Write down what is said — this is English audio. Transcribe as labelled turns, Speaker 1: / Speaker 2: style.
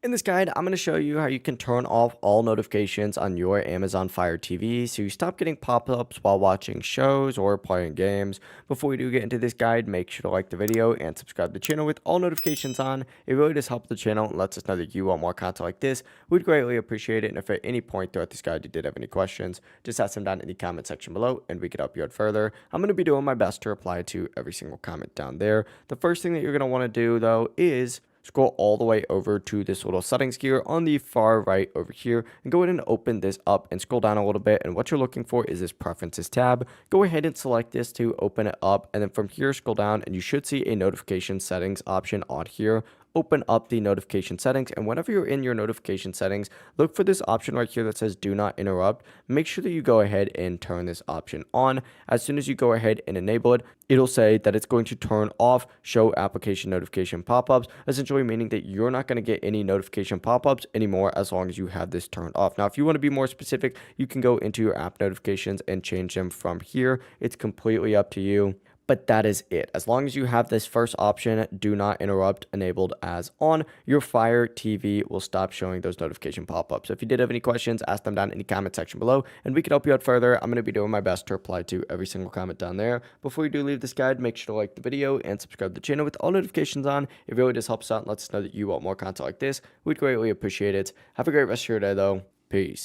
Speaker 1: In this guide, I'm going to show you how you can turn off all notifications on your Amazon Fire TV so you stop getting pop-ups while watching shows or playing games. Before we do get into this guide, make sure to like the video and subscribe to the channel with all notifications on. It really does help the channel and lets us know that you want more content like this. We'd greatly appreciate it, and if at any point throughout this guide you did have any questions, just ask them down in the comment section below and we could help you out further. I'm going to be doing my best to reply to every single comment down there. The first thing that you're going to want to do though is scroll all the way over to this little settings gear on the far right over here and go ahead and open this up and scroll down a little bit, and what you're looking for is this preferences tab. Go ahead and select this to open it up, and then from here scroll down and you should see a notification settings option on here. Open up the notification settings, and whenever you're in your notification settings, look for this option right here that says do not interrupt. Make sure that you go ahead and turn this option on. As soon as you go ahead and enable it, it'll say that it's going to turn off show application notification pop-ups, essentially meaning that you're not going to get any notification pop-ups anymore as long as you have this turned off. Now, if you want to be more specific, you can go into your app notifications and change them from here. It's completely up to you. But that is it. As long as you have this first option, do not interrupt, enabled as on, your Fire TV will stop showing those notification pop-ups. So if you did have any questions, ask them down in the comment section below, and we can help you out further. I'm going to be doing my best to reply to every single comment down there. Before you do leave this guide, make sure to like the video and subscribe to the channel with all notifications on. It really does help us out and lets us know that you want more content like this. We'd greatly appreciate it. Have a great rest of your day, though. Peace.